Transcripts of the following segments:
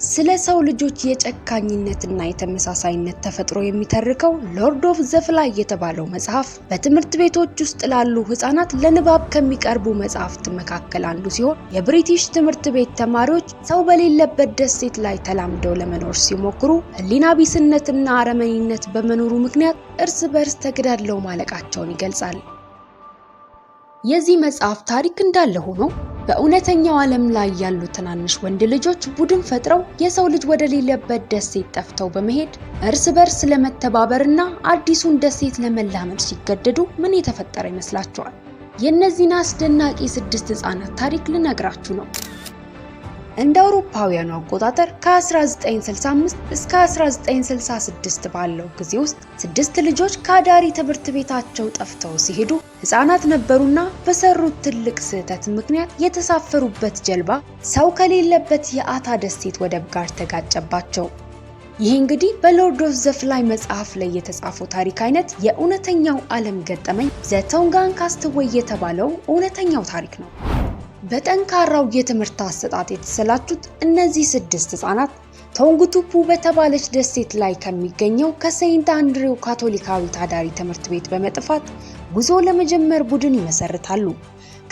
ስለ ሰው ልጆች የጨካኝነትና የተመሳሳይነት ተፈጥሮ የሚተርከው ሎርድ ኦፍ ዘ ፍላይ የተባለው መጽሐፍ በትምህርት ቤቶች ውስጥ ላሉ ህፃናት ለንባብ ከሚቀርቡ መጽሐፍት መካከል አንዱ ሲሆን የብሪቲሽ ትምህርት ቤት ተማሪዎች ሰው በሌለበት ደሴት ላይ ተላምደው ለመኖር ሲሞክሩ ህሊና ቢስነትና አረመኔነት በመኖሩ ምክንያት እርስ በርስ ተገዳድለው ማለቃቸውን ይገልጻል። የዚህ መጽሐፍ ታሪክ እንዳለ ሆኖ በእውነተኛው ዓለም ላይ ያሉ ትናንሽ ወንድ ልጆች ቡድን ፈጥረው የሰው ልጅ ወደ ሌለበት ደሴት ጠፍተው በመሄድ እርስ በርስ ለመተባበርና አዲሱን ደሴት ለመላመድ ሲገደዱ ምን የተፈጠረ ይመስላችኋል? የእነዚህን አስደናቂ 6 ህፃናት ታሪክ ልነግራችሁ ነው። እንደ አውሮፓውያኑ አቆጣጠር ከ1965 እስከ 1966 ባለው ጊዜ ውስጥ 6 ልጆች ከአዳሪ ትምህርት ቤታቸው ጠፍተው ሲሄዱ ህፃናት ነበሩና በሰሩት ትልቅ ስህተት ምክንያት የተሳፈሩበት ጀልባ ሰው ከሌለበት የአታ ደሴት ወደብ ጋር ተጋጨባቸው። ይህ እንግዲህ በሎርድ ኦፍ ዘ ፍላይ መጽሐፍ ላይ የተጻፈው ታሪክ አይነት የእውነተኛው ዓለም ገጠመኝ ዘ ቶንጋን ካስትዌይ የተባለው እውነተኛው ታሪክ ነው። በጠንካራው የትምህርት አሰጣጥ የተሰላቹት እነዚህ 6 ህፃናት ቶንግቱፑ በተባለች ደሴት ላይ ከሚገኘው ከሴንት አንድሬው ካቶሊካዊት አዳሪ ትምህርት ቤት በመጥፋት ጉዞ ለመጀመር ቡድን ይመሰርታሉ።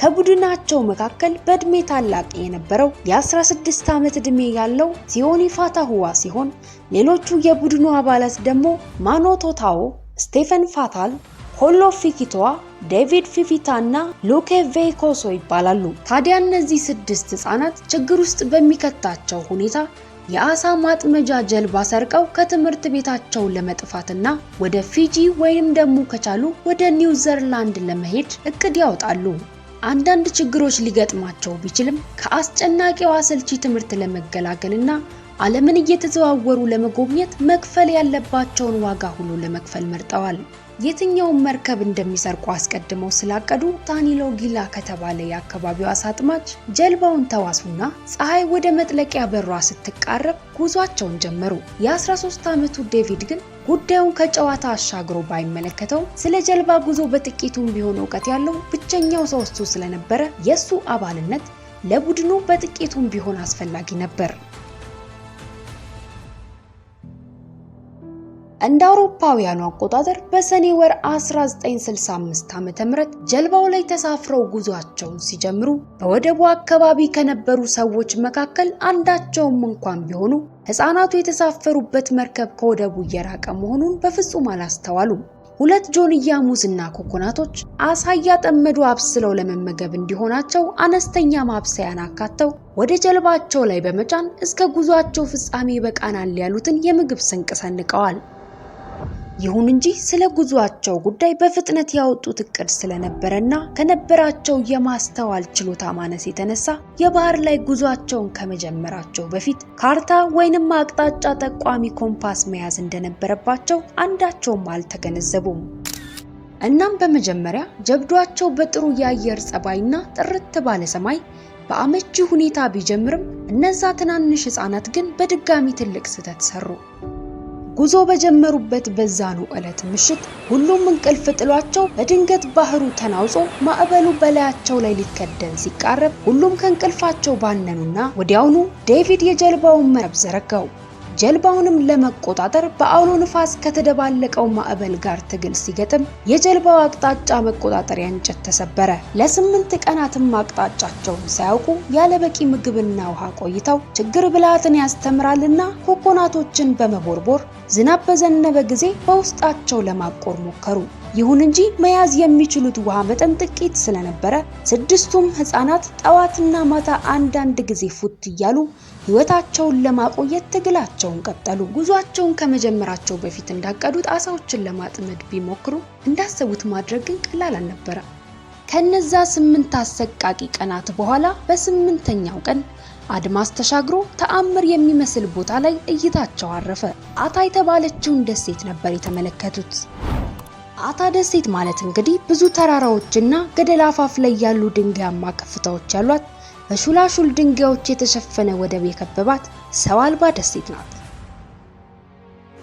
ከቡድናቸው መካከል በእድሜ ታላቅ የነበረው የ16 ዓመት ዕድሜ ያለው ሲዮኒ ፋታሁዋ ሲሆን ሌሎቹ የቡድኑ አባላት ደግሞ ማኖቶታኦ፣ ስቴፈን ፋታል፣ ሆሎ ፊኪቶዋ፣ ዴቪድ ፊፊታ እና ሉኬ ቬይኮሶ ይባላሉ። ታዲያ እነዚህ 6 ህፃናት ችግር ውስጥ በሚከታቸው ሁኔታ የአሳ ማጥመጃ ጀልባ ሰርቀው ከትምህርት ቤታቸው ለመጥፋትና ወደ ፊጂ ወይም ደግሞ ከቻሉ ወደ ኒውዚላንድ ለመሄድ እቅድ ያወጣሉ። አንዳንድ ችግሮች ሊገጥማቸው ቢችልም ከአስጨናቂው አሰልቺ ትምህርት ለመገላገልና ዓለምን እየተዘዋወሩ ለመጎብኘት መክፈል ያለባቸውን ዋጋ ሁሉ ለመክፈል መርጠዋል። የትኛውን መርከብ እንደሚሰርቁ አስቀድመው ስላቀዱ ታኒሎ ጊላ ከተባለ የአካባቢው አሳ አጥማጅ ጀልባውን ተዋሱና ፀሐይ ወደ መጥለቂያ በሯ ስትቃረብ ጉዟቸውን ጀመሩ። የ13 ዓመቱ ዴቪድ ግን ጉዳዩን ከጨዋታ አሻግሮ ባይመለከተው ስለ ጀልባ ጉዞ በጥቂቱም ቢሆን እውቀት ያለው ብቸኛው ሰው እሱ ስለነበረ የሱ አባልነት ለቡድኑ በጥቂቱም ቢሆን አስፈላጊ ነበር። እንደ አውሮፓውያኑ አቆጣጠር በሰኔ ወር 1965 ዓ.ም ጀልባው ላይ ተሳፍረው ጉዟቸውን ሲጀምሩ በወደቡ አካባቢ ከነበሩ ሰዎች መካከል አንዳቸውም እንኳን ቢሆኑ ህፃናቱ የተሳፈሩበት መርከብ ከወደቡ እየራቀ መሆኑን በፍጹም አላስተዋሉም። 2 ጆንያ ሙዝና ኮኮናቶች አሳ እያጠመዱ አብስለው ለመመገብ እንዲሆናቸው አነስተኛ ማብሰያን አካተው ወደ ጀልባቸው ላይ በመጫን እስከ ጉዟቸው ፍጻሜ በቃናል ያሉትን የምግብ ስንቅ ሰንቀዋል። ይሁን እንጂ ስለ ጉዟቸው ጉዳይ በፍጥነት ያወጡት እቅድ ስለነበረና ከነበራቸው የማስተዋል ችሎታ ማነስ የተነሳ የባህር ላይ ጉዟቸውን ከመጀመራቸው በፊት ካርታ ወይንም አቅጣጫ ጠቋሚ ኮምፓስ መያዝ እንደነበረባቸው አንዳቸውም አልተገነዘቡም። እናም በመጀመሪያ ጀብዷቸው በጥሩ የአየር ጸባይና ጥርት ባለ ሰማይ በአመቺ ሁኔታ ቢጀምርም እነዛ ትናንሽ ህፃናት ግን በድጋሚ ትልቅ ስህተት ሰሩ። ጉዞ በጀመሩበት በዛኑ ዕለት ምሽት ሁሉም እንቅልፍ ጥሏቸው በድንገት ባህሩ ተናውጾ ማዕበሉ በላያቸው ላይ ሊከደን ሲቃረብ ሁሉም ከእንቅልፋቸው ባነኑና ወዲያውኑ ዴቪድ የጀልባውን መረብ ዘረጋው። ጀልባውንም ለመቆጣጠር በአውሎ ንፋስ ከተደባለቀው ማዕበል ጋር ትግል ሲገጥም የጀልባው አቅጣጫ መቆጣጠሪያ እንጨት ተሰበረ። ለ8 ቀናትም አቅጣጫቸውን ሳያውቁ ያለበቂ ምግብና ውሃ ቆይተው ችግር ብልሃትን ያስተምራልና ኮኮናቶችን በመቦርቦር ዝናብ በዘነበ ጊዜ በውስጣቸው ለማቆር ሞከሩ። ይሁን እንጂ መያዝ የሚችሉት ውሃ መጠን ጥቂት ስለነበረ 6ቱም ህፃናት ጠዋትና ማታ አንዳንድ ጊዜ ፉት እያሉ ህይወታቸውን ለማቆየት ትግላቸውን ቀጠሉ። ጉዟቸውን ከመጀመራቸው በፊት እንዳቀዱት አሳዎችን ለማጥመድ ቢሞክሩ እንዳሰቡት ማድረግ ግን ቀላል አልነበረ። ከነዛ 8 አሰቃቂ ቀናት በኋላ በ8ኛው ቀን አድማስ ተሻግሮ ተአምር የሚመስል ቦታ ላይ እይታቸው አረፈ። አታ የተባለችውን ደሴት ነበር የተመለከቱት። አታ ደሴት ማለት እንግዲህ ብዙ ተራራዎችና ገደል አፋፍ ላይ ያሉ ድንጋያማ ከፍታዎች ያሏት በሹላሹል ድንጋዮች የተሸፈነ ወደብ የከበባት ሰው አልባ ደሴት ናት።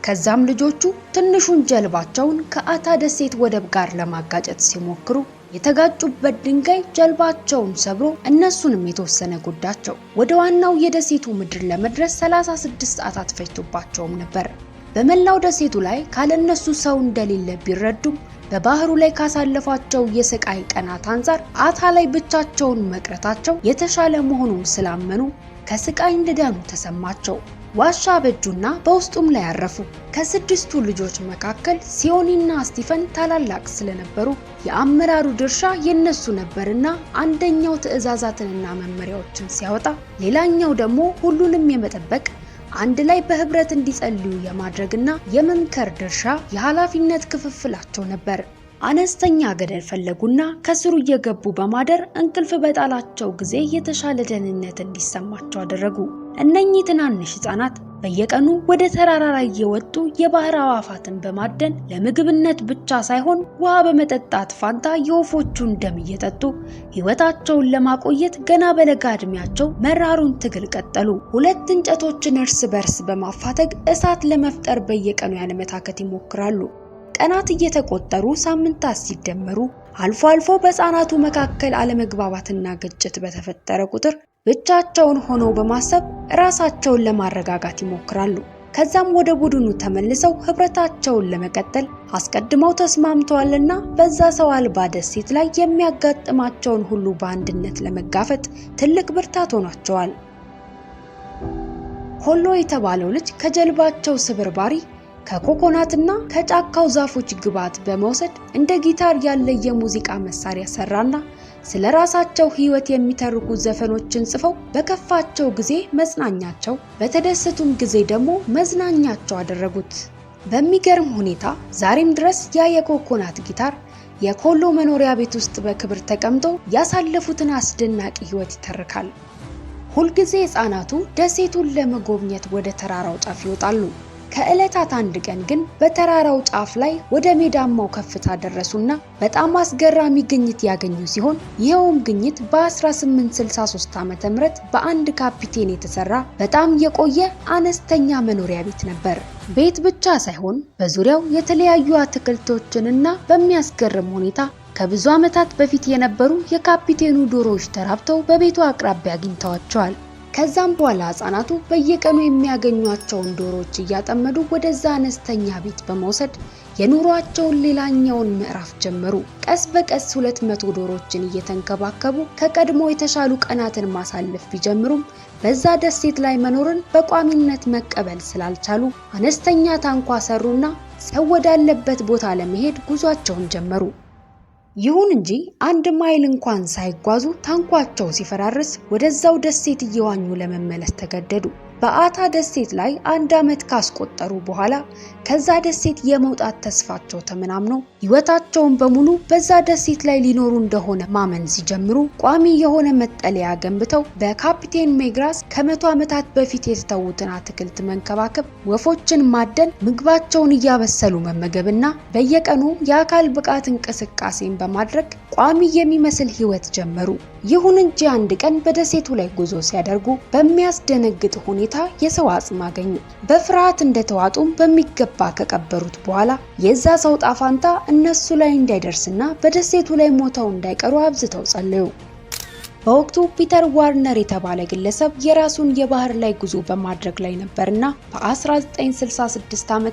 ከዛም ልጆቹ ትንሹን ጀልባቸውን ከአታ ደሴት ወደብ ጋር ለማጋጨት ሲሞክሩ የተጋጩበት ድንጋይ ጀልባቸውን ሰብሮ እነሱንም የተወሰነ ጎዳቸው። ወደ ዋናው የደሴቱ ምድር ለመድረስ 36 ሰዓታት ፈጅቶባቸውም ነበር። በመላው ደሴቱ ላይ ካለነሱ ሰው እንደሌለ ቢረዱም በባህሩ ላይ ካሳለፏቸው የስቃይ ቀናት አንፃር አታ ላይ ብቻቸውን መቅረታቸው የተሻለ መሆኑን ስላመኑ ከስቃይ እንደዳኑ ተሰማቸው። ዋሻ በጁና በውስጡም ላይ አረፉ። ከስድስቱ ልጆች መካከል ሲዮኒና ስቲፈን ታላላቅ ስለነበሩ የአመራሩ ድርሻ የነሱ ነበርና አንደኛው ትዕዛዛትንና መመሪያዎችን ሲያወጣ፣ ሌላኛው ደግሞ ሁሉንም የመጠበቅ አንድ ላይ በህብረት እንዲጸልዩ የማድረግና የመምከር ድርሻ የኃላፊነት ክፍፍላቸው ነበር። አነስተኛ ገደል ፈለጉና ከስሩ እየገቡ በማደር እንቅልፍ በጣላቸው ጊዜ የተሻለ ደህንነት እንዲሰማቸው አደረጉ። እነኚህ ትናንሽ ህፃናት በየቀኑ ወደ ተራራ ላይ እየወጡ የባህር አዋፋትን በማደን ለምግብነት ብቻ ሳይሆን ውሃ በመጠጣት ፋንታ የወፎቹን ደም እየጠጡ ህይወታቸውን ለማቆየት ገና በለጋ እድሜያቸው መራሩን ትግል ቀጠሉ። ሁለት እንጨቶችን እርስ በርስ በማፋተግ እሳት ለመፍጠር በየቀኑ ያለመታከት ይሞክራሉ። ቀናት እየተቆጠሩ ሳምንታት ሲደመሩ አልፎ አልፎ በህፃናቱ መካከል አለመግባባትና ግጭት በተፈጠረ ቁጥር ብቻቸውን ሆነው በማሰብ ራሳቸውን ለማረጋጋት ይሞክራሉ። ከዛም ወደ ቡድኑ ተመልሰው ህብረታቸውን ለመቀጠል አስቀድመው ተስማምተዋልና በዛ ሰው አልባ ደሴት ላይ የሚያጋጥማቸውን ሁሉ በአንድነት ለመጋፈጥ ትልቅ ብርታት ሆኗቸዋል። ሆሎ የተባለው ልጅ ከጀልባቸው ስብርባሪ ከኮኮናትና ከጫካው ዛፎች ግብዓት በመውሰድ እንደ ጊታር ያለ የሙዚቃ መሳሪያ ሰራና ስለራሳቸው ህይወት የሚተርኩ ዘፈኖችን ጽፈው በከፋቸው ጊዜ መጽናኛቸው፣ በተደሰቱም ጊዜ ደግሞ መዝናኛቸው አደረጉት። በሚገርም ሁኔታ ዛሬም ድረስ ያ የኮኮናት ጊታር የኮሎ መኖሪያ ቤት ውስጥ በክብር ተቀምጦ ያሳለፉትን አስደናቂ ህይወት ይተርካል። ሁልጊዜ ህፃናቱ ደሴቱን ለመጎብኘት ወደ ተራራው ጫፍ ይወጣሉ። ከዕለታት አንድ ቀን ግን በተራራው ጫፍ ላይ ወደ ሜዳማው ከፍታ ደረሱና በጣም አስገራሚ ግኝት ያገኙ ሲሆን ይኸውም ግኝት በ1863 ዓ.ም በአንድ ካፒቴን የተሰራ በጣም የቆየ አነስተኛ መኖሪያ ቤት ነበር። ቤት ብቻ ሳይሆን በዙሪያው የተለያዩ አትክልቶችንና በሚያስገርም ሁኔታ ከብዙ ዓመታት በፊት የነበሩ የካፒቴኑ ዶሮዎች ተራብተው በቤቱ አቅራቢያ አግኝተዋቸዋል። ከዛም በኋላ ህፃናቱ በየቀኑ የሚያገኟቸውን ዶሮዎች እያጠመዱ ወደዛ አነስተኛ ቤት በመውሰድ የኑሯቸውን ሌላኛውን ምዕራፍ ጀመሩ። ቀስ በቀስ 200 ዶሮዎችን እየተንከባከቡ ከቀድሞ የተሻሉ ቀናትን ማሳለፍ ቢጀምሩም በዛ ደሴት ላይ መኖርን በቋሚነት መቀበል ስላልቻሉ አነስተኛ ታንኳ ሰሩና ሰው ወዳለበት ቦታ ለመሄድ ጉዟቸውን ጀመሩ። ይሁን እንጂ 1 ማይል እንኳን ሳይጓዙ ታንኳቸው ሲፈራርስ ወደዛው ደሴት እየዋኙ ለመመለስ ተገደዱ። በአታ ደሴት ላይ 1 ዓመት ካስቆጠሩ በኋላ ከዛ ደሴት የመውጣት ተስፋቸው ተመናምኖ ህይወታቸውን በሙሉ በዛ ደሴት ላይ ሊኖሩ እንደሆነ ማመን ሲጀምሩ ቋሚ የሆነ መጠለያ ገንብተው በካፒቴን ሜግራስ ከ100 ዓመታት በፊት የተተዉትን አትክልት መንከባከብ፣ ወፎችን ማደን፣ ምግባቸውን እያበሰሉ መመገብና በየቀኑ የአካል ብቃት እንቅስቃሴን በማድረግ ቋሚ የሚመስል ህይወት ጀመሩ። ይሁን እንጂ አንድ ቀን በደሴቱ ላይ ጉዞ ሲያደርጉ በሚያስደነግጥ ሁኔታ የሰው አጽም አገኙ። በፍርሃት እንደተዋጡም በሚገባ ከቀበሩት በኋላ የዛ ሰው ጣፋንታ እነሱ ላይ እንዳይደርስና በደሴቱ ላይ ሞተው እንዳይቀሩ አብዝተው ጸለዩ። በወቅቱ ፒተር ዋርነር የተባለ ግለሰብ የራሱን የባህር ላይ ጉዞ በማድረግ ላይ ነበርና በ1966 ዓ.ም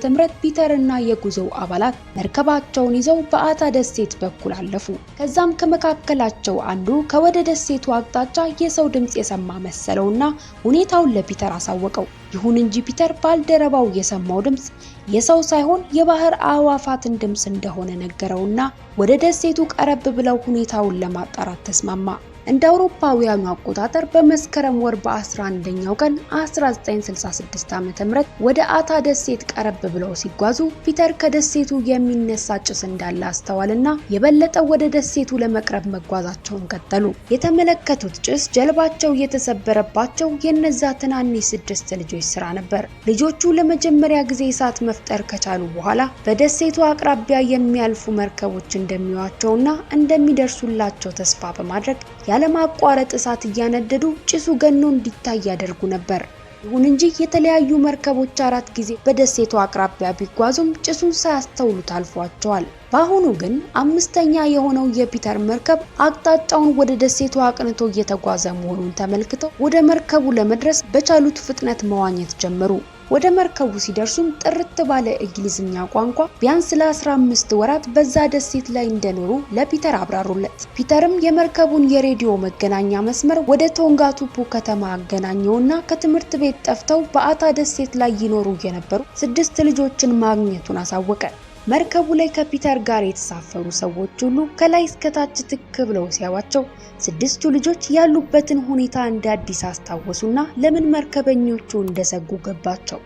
ፒተር እና የጉዞው አባላት መርከባቸውን ይዘው በአታ ደሴት በኩል አለፉ። ከዛም ከመካከላቸው አንዱ ከወደ ደሴቱ አቅጣጫ የሰው ድምጽ የሰማ መሰለውና ሁኔታውን ለፒተር አሳወቀው። ይሁን እንጂ ፒተር ባልደረባው የሰማው ድምጽ የሰው ሳይሆን የባህር አዕዋፋትን ድምጽ እንደሆነ ነገረውና ወደ ደሴቱ ቀረብ ብለው ሁኔታውን ለማጣራት ተስማማ። እንደ አውሮፓውያኑ አቆጣጠር በመስከረም ወር በ11ኛው ቀን 1966 ዓ.ም ወደ አታ ደሴት ቀረብ ብለው ሲጓዙ ፒተር ከደሴቱ የሚነሳ ጭስ እንዳለ አስተዋልና የበለጠ ወደ ደሴቱ ለመቅረብ መጓዛቸውን ቀጠሉ። የተመለከቱት ጭስ ጀልባቸው የተሰበረባቸው የነዛ ትናንሽ 6 ልጆች ስራ ነበር። ልጆቹ ለመጀመሪያ ጊዜ እሳት መፍጠር ከቻሉ በኋላ በደሴቱ አቅራቢያ የሚያልፉ መርከቦች እንደሚዋቸውና እንደሚደርሱላቸው ተስፋ በማድረግ ያለማቋረጥ እሳት እያነደዱ ጭሱ ገኖ እንዲታይ ያደርጉ ነበር። ይሁን እንጂ የተለያዩ መርከቦች 4 ጊዜ በደሴቱ አቅራቢያ ቢጓዙም ጭሱን ሳያስተውሉት አልፏቸዋል። በአሁኑ ግን 5ኛ የሆነው የፒተር መርከብ አቅጣጫውን ወደ ደሴቱ አቅንቶ እየተጓዘ መሆኑን ተመልክተው ወደ መርከቡ ለመድረስ በቻሉት ፍጥነት መዋኘት ጀመሩ። ወደ መርከቡ ሲደርሱም ጥርት ባለ እንግሊዝኛ ቋንቋ ቢያንስ ለ15 ወራት በዛ ደሴት ላይ እንደኖሩ ለፒተር አብራሩለት። ፒተርም የመርከቡን የሬዲዮ መገናኛ መስመር ወደ ቶንጋቱፑ ከተማ አገናኘውና ከትምህርት ቤት ጠፍተው በአታ ደሴት ላይ ይኖሩ የነበሩ 6 ልጆችን ማግኘቱን አሳወቀ። መርከቡ ላይ ከፒተር ጋር የተሳፈሩ ሰዎች ሁሉ ከላይ እስከታች ትክ ብለው ሲያዋቸው 6ቱ ልጆች ያሉበትን ሁኔታ እንደ አዲስ አስታወሱና ለምን መርከበኞቹ እንደሰጉ ገባቸው።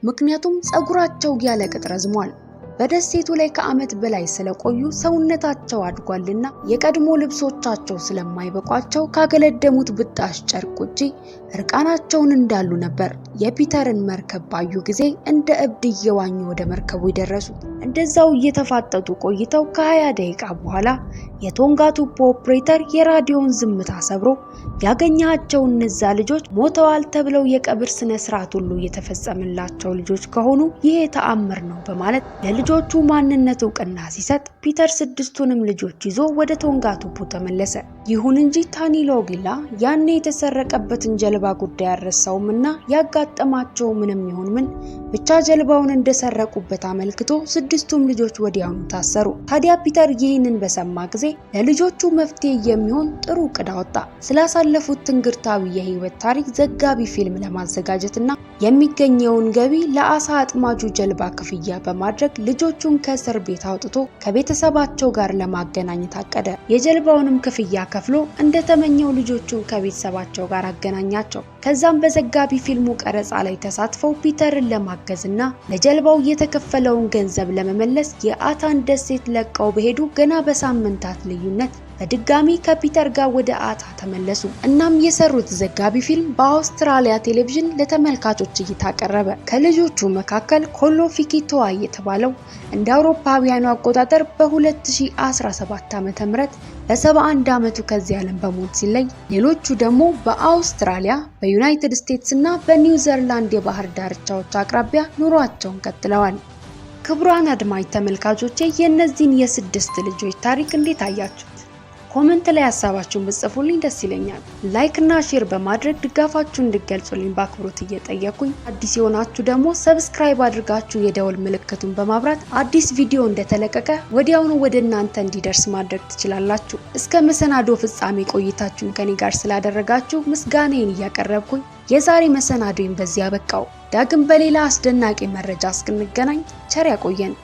ምክንያቱም ጸጉራቸው ያለ ቅጥ ረዝሟል። በደሴቱ ላይ ከዓመት በላይ ስለቆዩ ሰውነታቸው አድጓልና የቀድሞ ልብሶቻቸው ስለማይበቋቸው ካገለደሙት ብጣሽ ጨርቅ ውጪ እርቃናቸውን እንዳሉ ነበር። የፒተርን መርከብ ባዩ ጊዜ እንደ እብድ እየዋኙ ወደ መርከቡ ይደረሱት። እንደዛው እየተፋጠጡ ቆይተው ከ20 ደቂቃ በኋላ የቶንጋቱፑ ኦፕሬተር የራዲዮን ዝምታ ሰብሮ ያገኛቸው እነዛ ልጆች ሞተዋል ተብለው የቀብር ስነ ስርዓት ሁሉ የተፈጸመላቸው ልጆች ከሆኑ ይሄ ተአምር ነው በማለት ለልጆቹ ማንነት እውቅና ሲሰጥ ፒተር 6ቱንም ልጆች ይዞ ወደ ቶንጋቱፑ ተመለሰ። ይሁን እንጂ ታኒሎጊላ ያኔ የተሰረቀበትን ጀልባ ጉዳይ አልረሳውምና ያጋጠማቸው ምንም ይሁን ምን ብቻ ጀልባውን እንደሰረቁበት አመልክቶ 6ቱም ልጆች ወዲያውኑ ታሰሩ። ታዲያ ፒተር ይህንን በሰማ ጊዜ ለልጆቹ መፍትሄ የሚሆን ጥሩ ዕቅድ አወጣ። ስላሳለፉት ትንግርታዊ የህይወት ታሪክ ዘጋቢ ፊልም ለማዘጋጀትና የሚገኘውን ገቢ ለአሳ አጥማጁ ጀልባ ክፍያ በማድረግ ልጆቹን ከእስር ቤት አውጥቶ ከቤተሰባቸው ጋር ለማገናኘት አቀደ። የጀልባውንም ክፍያ ከፍሎ እንደተመኘው ልጆቹን ከቤተሰባቸው ጋር አገናኛቸው። ከዛም በዘጋቢ ፊልሙ ቀረጻ ላይ ተሳትፈው ፒተርን ለማገዝና ለጀልባው የተከፈለውን ገንዘብ ለመመለስ የአታን ደሴት ለቀው በሄዱ ገና በሳምንታት ልዩነት በድጋሚ ከፒተር ጋር ወደ አታ ተመለሱ። እናም የሰሩት ዘጋቢ ፊልም በአውስትራሊያ ቴሌቪዥን ለተመልካቾች እይታ ቀረበ። ከልጆቹ መካከል ኮሎ ፊኪቶዋ የተባለው እንደ አውሮፓውያኑ አቆጣጠር በ2017 ዓ.ም በ71 ዓመቱ ከዚህ ዓለም በሞት ሲለይ፣ ሌሎቹ ደግሞ በአውስትራሊያ፣ በዩናይትድ ስቴትስ እና በኒውዚላንድ የባህር ዳርቻዎች አቅራቢያ ኑሯቸውን ቀጥለዋል። ክቡራን አድማጭ ተመልካቾቼ የእነዚህን የ6 ልጆች ታሪክ እንዴት አያችሁት? ኮሜንት ላይ ሐሳባችሁን ብትጽፉልኝ ደስ ይለኛል። ላይክ እና ሼር በማድረግ ድጋፋችሁን እንድትገልጹልኝ በአክብሮት እየጠየኩኝ፣ አዲስ የሆናችሁ ደግሞ ሰብስክራይብ አድርጋችሁ የደወል ምልክቱን በማብራት አዲስ ቪዲዮ እንደተለቀቀ ወዲያውኑ ወደ እናንተ እንዲደርስ ማድረግ ትችላላችሁ። እስከ መሰናዶ ፍጻሜ ቆይታችሁን ከኔ ጋር ስላደረጋችሁ ምስጋናዬን እያቀረብኩኝ የዛሬ መሰናዶን በዚያ በቃው። ዳግም በሌላ አስደናቂ መረጃ እስክንገናኝ ቸር ያቆየን።